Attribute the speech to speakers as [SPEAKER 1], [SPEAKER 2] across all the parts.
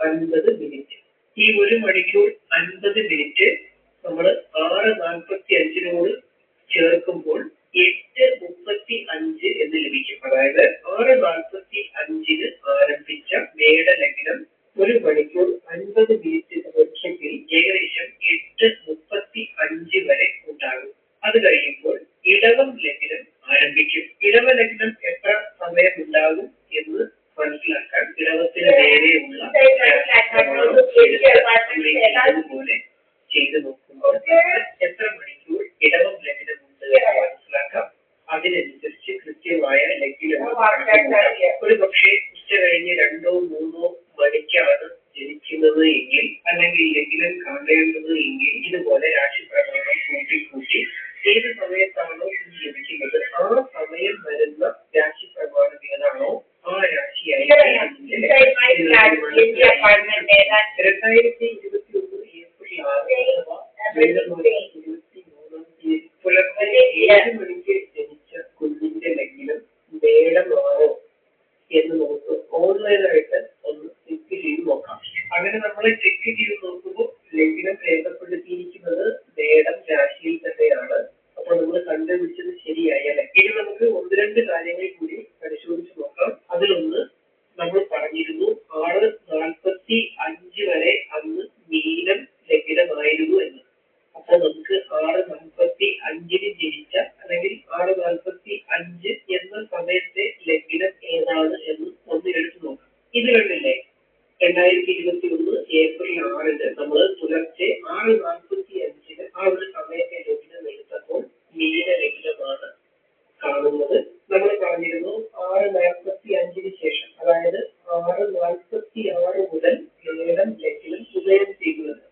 [SPEAKER 1] 50 minute. ഈ 1 മണിക്കൂർ 50 minute നമ്മൾ 6:45 ചേർക്കുമ്പോൾ 8:35 എന്ന് ലഭിക്കും. അതായത് 6:45 ആരംഭിച്ച മേടലഗ്നം 1 മണിക്കൂർ 50 മിനിറ്റ് തുടർച്ചയ്ക്ക് ഏകദേശം 8:35 വരെ ഉണ്ടാകും. അത് കഴിയുമ്പോൾ ഇടവം ലഗ്നം ആരംഭിക്കും. ഇടവ ലഗ്നം എത്ര സമയം ഉണ്ടാകും എന്ന് മനസ്സിലാക്കാൻ ഇടവത്തിന് നേരെയുള്ള പോലെ ചെയ്തു നോക്കുമ്പോൾ എത്ര മണിക്കൂർ ഇടവം ലഗ്നം ഉണ്ട് എന്ന് മനസ്സിലാക്കാം. അതിനനുസരിച്ച് കൃത്യമായ ലഗ്നം ഒരു പക്ഷേ ഉച്ച കഴിഞ്ഞ് 2-3 മണിക്കാണ് ജനിക്കുന്നത് എങ്കിൽ, അല്ലെങ്കിൽ ലഗ്നം കാണേണ്ടത് എങ്കിൽ ഇതുപോലെ രാശി പ്രമാണം കൂട്ടി ഏത് സമയത്താണോ ലഭിക്കുന്നത് ആ സമയം വരുന്ന രാശി പ്രമാണം ഏതാണോ ആ രാശിയായി 2021 ഏപ്രിൽ 6 പുലർച്ചെ 7 മണിക്ക് ജനിച്ച കുഞ്ഞിന്റെ ലഗ്നം മേടമാണോ എന്ന് നമുക്ക് ഓൺലൈനായിട്ട് ഒന്ന് ചെക്ക് ചെയ്ത് നോക്കാം. അങ്ങനെ നമ്മൾ ചെക്ക് ചെയ്ത് നോക്കുമ്പോൾ ലഗ്നം രേഖപ്പെടുത്തിയിരിക്കുന്നത് മേടം രാശിയിൽ തന്നെയാണ്. അപ്പോൾ നമ്മൾ കണ്ടുപിടിച്ചത് ശരിയായല്ലേ. ഇനി നമുക്ക് 1-2 കാര്യങ്ങൾ കൂടി പരിശോധിച്ച് നോക്കാം. അതിലൊന്ന് നമ്മൾ പറഞ്ഞിരുന്നു 6:45 വരെ അന്ന് മീനം ലഗ്നമായിരുന്നു എന്ന്. അപ്പോൾ നമുക്ക് 6:45 ജനിച്ച അല്ലെങ്കിൽ 6:45 എന്ന സമയത്തെ ലഗ്നം ഏതാണ് എന്ന് ഒന്ന് എടുത്തു നോക്കാം. ഇത് കണ്ടില്ലേ, 2021 ഏപ്രിൽ 6 നമ്മൾ പുലർച്ചെ 6:45 ആ ഒരു സമയത്തെ ലഗ്നം എടുത്തപ്പോൾ മീന ലഗ്നമാണ് കാണുന്നത്. നമ്മൾ പറഞ്ഞിരുന്നു 6:45 ശേഷം, അതായത് 6:46 മുതൽ മേടം ലഗ്നം ഉദയം ചെയ്യുന്നത്.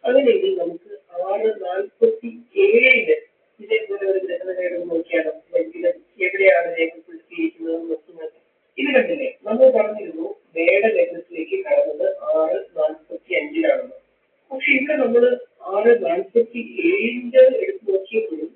[SPEAKER 1] അങ്ങനെയെങ്കിൽ നമുക്ക് 6:47 ഇതേപോലെ ഒരു ഗ്രഹനിലയം നോക്കിയാലോ. ലഗ്നം എവിടെയാണ് രേഖപ്പെടുത്തിയിരിക്കുന്നത് നോക്കുന്നത്. ഇത് കണ്ടില്ലേ, നമ്മൾ പറഞ്ഞിരുന്നു മേട ലഗ്നത്തിലേക്ക് കടന്നത് 6:45 പക്ഷെ ഇവിടെ നമ്മൾ 6:47 എടുത്ത് നോക്കിയപ്പോഴും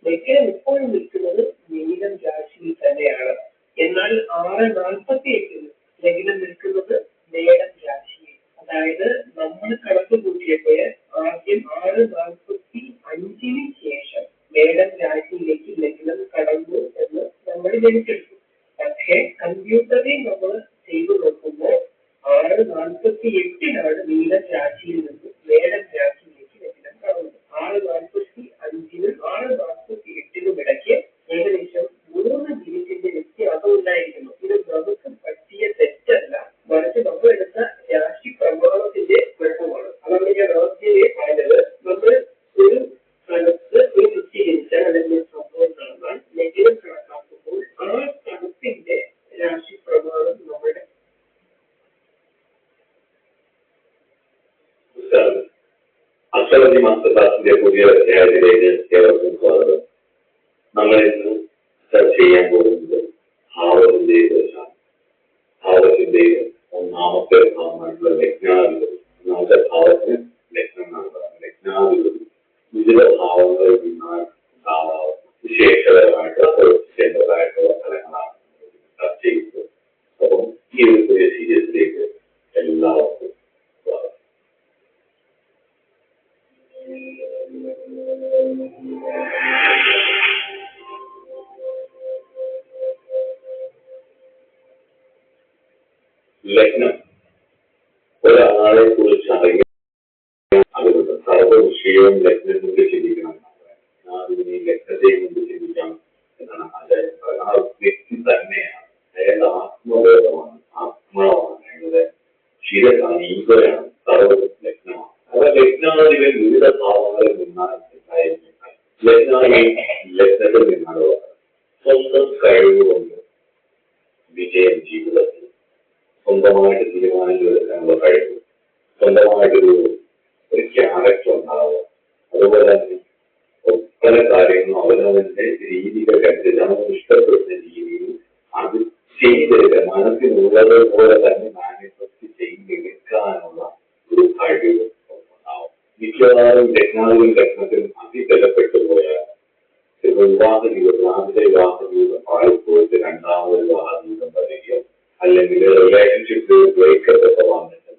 [SPEAKER 1] ലഗ്നം ഇപ്പോഴും നിൽക്കുന്നത് മീനം രാശിയിൽ തന്നെയാണ്. എന്നാൽ 6:48 ലഗ്നം നിൽക്കുന്നത് മേടം രാശിയിൽ. അതായത് നമ്മൾ കണക്ക് കൂട്ടിയപ്പോൾ ആദ്യം 6:45 ശേഷം മേടം രാശിയിലേക്ക് ലഗ്നം കടന്നു എന്ന് നമ്മൾ ജനിച്ചെടുത്തു. പക്ഷേ കമ്പ്യൂട്ടറിൽ നമ്മൾ ചെയ്തു നോക്കുമ്പോൾ 6:48 മീനം രാശിയിൽ നിന്ന് മേടം രാശിയിലേക്ക് ലഗ്നം കടന്നത്. 6:45 6:48 ഇടയ്ക്ക് ഏകദേശം 3 മിനിറ്റിന്റെ വ്യത്യാസം ഉണ്ടായിരിക്കുന്നു. ഇത് നമുക്ക് പറ്റിയ തെറ്റല്ല, മറിച്ച് നമ്മൾ എടുത്ത രാശി പ്രമാണത്തിന്റെ കുഴപ്പമാണ്. അതാണ് ഞാൻ ആദ്യമേ പറഞ്ഞത്. നമ്മൾ ഒരു സ്ഥലത്ത് ഒരു പ്രത്യേകിച്ചാൽ അല്ലെങ്കിൽ സംഭവം നടന്നാൽ ലഗ്നം കണക്കാക്കുമ്പോൾ ആ സ്ഥലത്തിന്റെ രാശി പ്രമാണം നമ്മുടെ
[SPEAKER 2] അസ്ട്രോളജി മാസ്റ്റർ ക്ലാസിന്റെ പുതിയ അധ്യായത്തിലേക്ക് ഏവർക്കും സ്വാഗതം. നമ്മൾ ഇന്ന് ചർച്ച ചെയ്യാൻ പോകുന്നത് ഭാവത്തിന്റെ കുറിച്ചാണ്. ഭാവത്തിന്റെ ഒന്നാമത്തെ ഭാവമായിട്ടുള്ള ലഗ്നാധിപതി. ഒന്നാമത്തെ ഭാവത്തിന് ലഗ്നം എന്നാണ് പറയുന്നത്. ലഗ്നാധിപതി വിവിധ ഭാവങ്ങളിൽ നിന്നാൽ ഉണ്ടാവാം വിശേഷകരമായിട്ട് പ്രവർത്തിക്കേണ്ടതായിട്ടുള്ള ഫലങ്ങളാണ് ചർച്ച ചെയ്യുന്നത്. അപ്പം ഈ ഒരു പുതിയ സീരീസിലേക്ക് എല്ലാവർക്കും സ്വാഗതം. ലഗ്നം ഒരാളെ കുറിച്ച് അറിയാൻ അതുകൊണ്ട് സർവ്വ വിഷയവും ലഗ്നം കൊണ്ട് ചിന്തിക്കണം. അതിനെ ലഗ്നത്തെയും കൊണ്ട് ചിന്തിക്കണം എന്നാണ് ആചാര്യം പറയുന്നത്. ആ വ്യക്തി തന്നെയാണ്, അയാളുടെ ആത്മബോധമാണ്, ആത്മാവാണ്, അയാളുടെ ശിരസാണ്, ഈഗോയാണ്, സർവ്വ ലഗ്നമാണ്. അപ്പൊ ലഗ്നാധിപൻ വിവിധ ഭാവങ്ങളിൽ നിന്നാൽ ലഗ്നത്തിൽ നിന്നാണ് സ്വന്തം കഴിവുകൊണ്ട് വിജയം ജീവിതത്തിൽ സ്വന്തമായിട്ട് തീരുമാനങ്ങൾ എടുക്കാനുള്ള കഴിവ്, സ്വന്തമായിട്ടൊരു ക്യാരക്ടർ ഉണ്ടാവുക, അതുപോലെ തന്നെ പല കാര്യങ്ങളും അവനവന്റെ രീതികൾക്കനുസരിച്ച് അവൻ ഇഷ്ടപ്പെടുന്ന രീതിയിൽ അത് ചെയ്തെടുക്കാൻ മനസ്സിനുള്ളത് പോലെ തന്നെ മാനിഫെസ്റ്റ് ചെയ്തെടുക്കാനുള്ള ഒരു കഴിവ് ഉണ്ടാവും. മിക്കവാറും ലഗ്നത്തിലും അതിബലപ്പെട്ടു പോയാൽ വിവാഹ ജീവിതം, ആദ്യത്തെ വിവാഹ ജീവിതം പാളിപ്പോയിട്ട് രണ്ടാമത് വിവാഹ ജീവിതം വരികയോ അല്ലെങ്കിൽ റിലേഷൻഷിപ്പ് ബ്രേക്കപ്പ് ഒക്കെ വന്നിട്ട്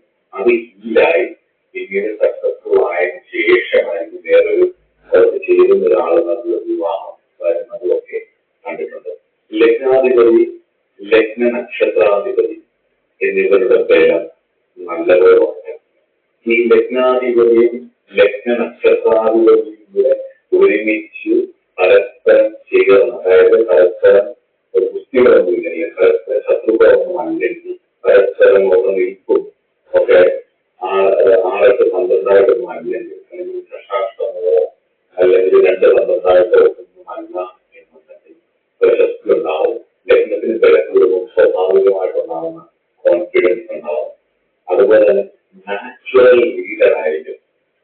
[SPEAKER 2] ലഗ്നാധിപതി, ലഗ്ന നക്ഷത്രാധിപതി എന്നിവരുടെ ബലം നല്ലപോലെ ഉണ്ട്. ഈ ലഗ്നാധിപതിയും ലഗ്ന നക്ഷത്രാധിപതിയും കൂടെ ഒരുമിച്ച് പരസ്പരം ചേർന്ന്, അതായത് പരസ്പരം കുസ്തികളൊന്നുമില്ല, പരസ്പരം ശത്രുക്കളൊന്നും അല്ലെങ്കിൽ പരസ്പരം ഒന്ന് നിൽക്കും ഒക്കെ 6-8-12 അല്ലെങ്കിൽ അല്ലെങ്കിൽ കഷാഷ്ടമോ അല്ലെങ്കിൽ 2-12 ഒന്നും അല്ല എന്നുണ്ടെങ്കിൽ പ്രശസ്തി ഉണ്ടാവും. ലഗ്നത്തിന് ബലപ്പെടുമ്പോൾ സ്വാഭാവികമായിട്ടുണ്ടാവുന്ന കോൺഫിഡൻസ് ഉണ്ടാവും. അതുപോലെ തന്നെ നാച്ചുറൽ ലീഡർ ആയിരിക്കും.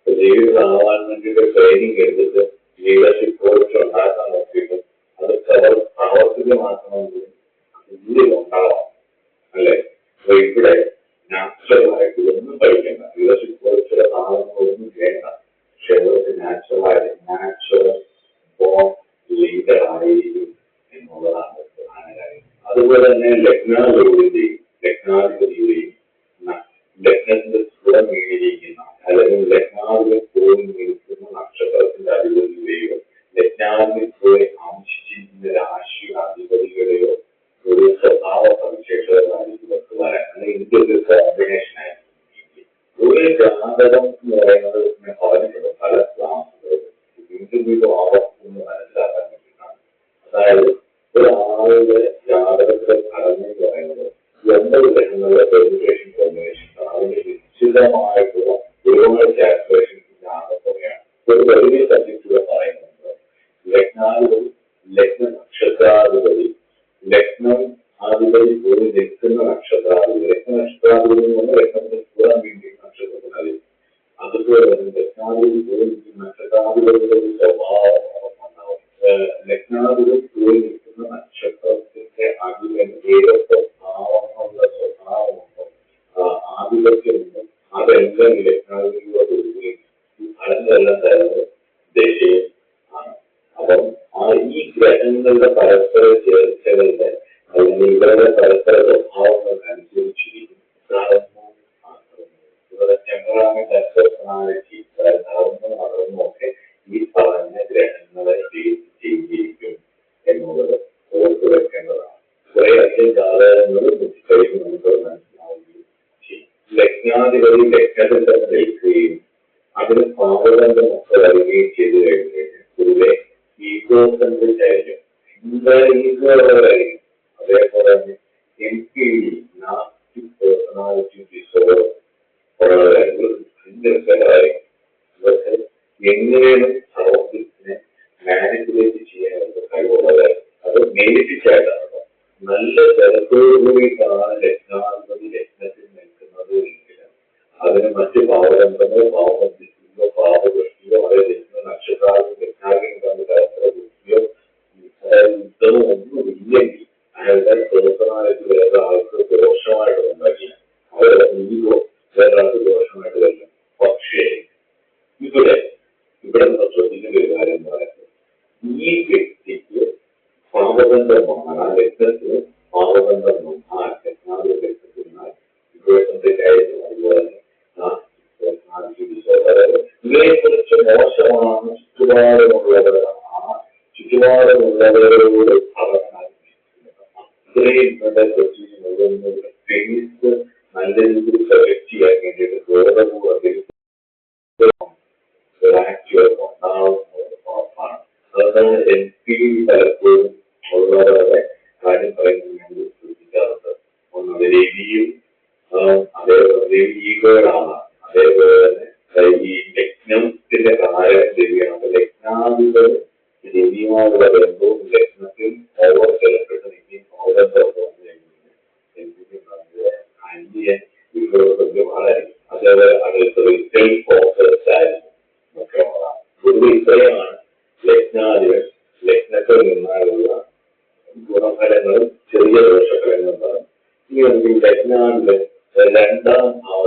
[SPEAKER 2] ലീഡർ ആവാൻ വേണ്ടിയിട്ട് ട്രെയിനിങ് എടുത്തിട്ട് ലീഡർഷിപ്പ് കോഴ്സ് ഉണ്ടാക്കാൻ നോക്കിയിട്ട് അത് പ്രാവർത്തികമാക്കണമെങ്കിൽ ഉള്ളിൽ ഉണ്ടാവാം, അല്ലെ? അപ്പൊ ഇവിടെ നാച്ചുറലായിട്ട് ഒന്നും പഠിക്കേണ്ട, ലീഡർഷിപ്പ് കോഴ്സിലെ ഒന്നും ചെയ്യേണ്ട. പക്ഷെ അവർക്ക് നാച്ചുറൽ ബോൺ ലീഡർ ആയിരിക്കും എന്നുള്ളതാണ് പ്രധാന കാര്യം. അതുപോലെ തന്നെ ലഗ്നാധിപതിയുടെയും ലഗ്നത്തിന്റെ സ്ഥിരം വീണിരിക്കുന്ന അല്ലെങ്കിൽ ലഗ്നാവിൽ പോയി നിൽക്കുന്ന നക്ഷത്രത്തിന്റെ അധിപതിയുടെയോ ലഗ്നാവിൽ പോയി അംശിച്ചിരിക്കുന്ന രാശി അധിപതികളെയോ ഒരു സ്വഭാവ സവിശേഷതകളായിരിക്കും വെക്കുവാൻ. അല്ലെങ്കിൽ ഇതൊരു കോമ്പിനേഷൻ ആയിരിക്കും. ഒരു ജാതകം എന്ന് പറയുന്നത് ഞാൻ പറഞ്ഞിട്ടുണ്ട് പല ക്ലാസ്സുകളിൽ വീണ്ടും ആവർത്തിന്ന് മനസ്സിലാക്കാൻ വേണ്ടിയിട്ടാണ്. അതായത് ഒരാളുടെ ജാതകത്തിലെ ഘടന എന്ന് പറയുന്നത് 9 ഗ്രഹങ്ങളുടെ പെർമുട്ടേഷൻ കോമ്പിനേഷൻ, അതിന്റെ നിശ്ചിതമായിട്ടുള്ള ഒരുപാട് കാൽക്കുലേഷൻസ് ആകെയാണ്. ഒരു വലിയ സബ്ജക്റ്റുകൾ പറയുന്നത് ലഗ്നാധിപതി, ലഗ്ന നക്ഷത്രാധിപതി, ലഗ്നം ആധിപതി പോയി നിൽക്കുന്ന നക്ഷത്രാധിപതി, ലഗ്ന നക്ഷത്രാധിപതി എന്ന് പറഞ്ഞാൽ ലഗ്നത്തിന് കൂടാൻ വേണ്ടി നക്ഷത്രത്തിനതി. അതുപോലെ തന്നെ ലഗ്നാധിപതി പോയി നിൽക്കുന്ന നക്ഷത്രാധിപതിയുടെ ഒരു സ്വഭാവം ഉണ്ടാവും. ലഗ്നാധിപതി പോയി നിൽക്കുന്ന നക്ഷത്രത്തിന്റെ അധിപൻ ഏതൊക്കെ ഭാവങ്ങളുടെ സ്വഭാവമുണ്ടോ, ആധിപത്യമുണ്ടോ, അതെല്ലാം ലഗ്നാധിപതിയുടെ കൊടുക്കുകയും ഈ ഫലങ്ങളെല്ലാം തരുന്നത് ദശയും ആണ്. അപ്പം ഈ ഗ്രഹങ്ങളുടെ പരസ്പര ചേർച്ചകളുടെ അല്ലെങ്കിൽ ഇവരുടെ പരസ്പര സ്വഭാവങ്ങൾക്കനുസരിച്ചിരിക്കും ഇവരുടെ ടെമ്പറാമെന്റ് ആൻഡ് പേഴ്സണാലിറ്റി, ധർമ്മം അധർമ്മം ഒക്കെ ഈ പറഞ്ഞ ഗ്രഹങ്ങളെ ചെയ്തിരിക്കും എന്നുള്ളത് ഓർത്തു വെക്കേണ്ടതാണ്. കുറേയധികം ജാതകങ്ങൾ കഴിഞ്ഞ് നമുക്ക് മനസ്സിലാവുകയും ചെയ്യും. ലഗ്നാധിപതി ലഗ്നത്തിൽ തന്നെ നിൽക്കുകയും അതിന് പാവകന്റെ മക്കൾ അറിയുകയും ചെയ്തു കഴിഞ്ഞാൽ പൊതുവെ ഈഗോ സെൻട്രിക് ആയിരിക്കും, ഈഗോകളായിരിക്കും. അതേപോലെ തന്നെ NPD നാർസിസിക് പേഴ്സണാലിറ്റി ഡിസോർഡർ ഉള്ളവരായിരിക്കും. ഇവർക്ക് എങ്ങനെയാണ് സമൂഹത്തിനെ മാനിപ്പുലേറ്റ് ചെയ്യാൻ അവർക്ക് കഴിവുള്ളവരായിരിക്കും. അത് നേരിട്ടായിട്ടാണ് നല്ല ബലത്തോടുകൂടിയിട്ടാണ് ലഗ്നാധിപതി ലഗ്നത്തിൽ നിൽക്കുന്നത് എങ്കിൽ അതിന് മറ്റ് പാവബന്ധമോ പാവബന്ധിക്കുകയോ പാവകൃഷ്ടിയോ അതേ ലഗ്ന നക്ഷത്രാലും ലഗ്നാവിനും തമ്മിൽ പരസ്പര ബുദ്ധിയോ യുദ്ധമോ ഒന്നും ഇല്ലെങ്കിൽ അയാളുടെ പേഴ്സണാലിറ്റി വേറെ ആൾക്ക് ദോഷമായിട്ട് ഉണ്ടാക്കില്ല, അവരുടെ ഈഗോ വേറെ ആൾക്ക് ദോഷമായിട്ട് വരില്ല. പക്ഷേ ഇവിടെ നമ്മൾ ശ്രദ്ധിക്കേണ്ട ഒരു കാര്യം എന്ന് പറയുന്നത് ഈ വ്യക്തിക്ക് പാവബന്ധം വന്നാൽ, ആ ലഗ്നത്തിന് പാവബന്ധം വന്നാൽ, ലഗ്നാവിലെ ലഗ്നത്തിൽ നിന്നാൽ ഇപ്പോഴത്തേക്കായിരുന്നു. അതുപോലെ തന്നെ ഇതിനെക്കുറിച്ച് മോശമാണ് ചുറ്റുപാടുമുള്ളവരാണ്. ആ ചുറ്റുപാടുമുള്ളവരോട് പഠനം അത്രയും ഇന്നത്തെ ഫേസ് നല്ല രീതിയിൽ സെലക്ട് ചെയ്യാൻ വേണ്ടിയിട്ട് ബോധപൂർവ്വം ഉണ്ടാവുന്ന അതാണ് NPD പലപ്പോഴും ഉള്ളവരുടെ കാര്യം പറയുന്നത് ശ്രദ്ധിക്കാറുണ്ട്. ഒന്ന് രവിയും അതേപോലെ ഈഗോകളാണ്. അതേപോലെ തന്നെ ഈ ലഗ്നത്തിന്റെ കാര്യം രവിയാണ്. ലഗ്നാധിപതി രവിയുമായുള്ള ബന്ധവും ലഗ്നത്തിൽ ഓവർ ചെലപ്പെട്ട് നിൽക്കുകയും അന്യൻ വിഭവത്തിന്റെ വളരായിരിക്കും. അതേപോലെ അടുത്തത് സെൽഫ് ഫോക്കസ്ഡ് ആയിരിക്കും ഒക്കെ ഉള്ളതാണ്. പൊതുവെ ഇത്രയുമാണ് ലഗ്നാധിപൻ ലഗ്നത്തിൽ നിന്നാലുള്ള ഗുണഫലങ്ങളും ചെറിയ ദോഷഫലങ്ങളും പറഞ്ഞു. ഇനി നമുക്ക് ലഗ്നാധിപൻ 2ാം ഭാവം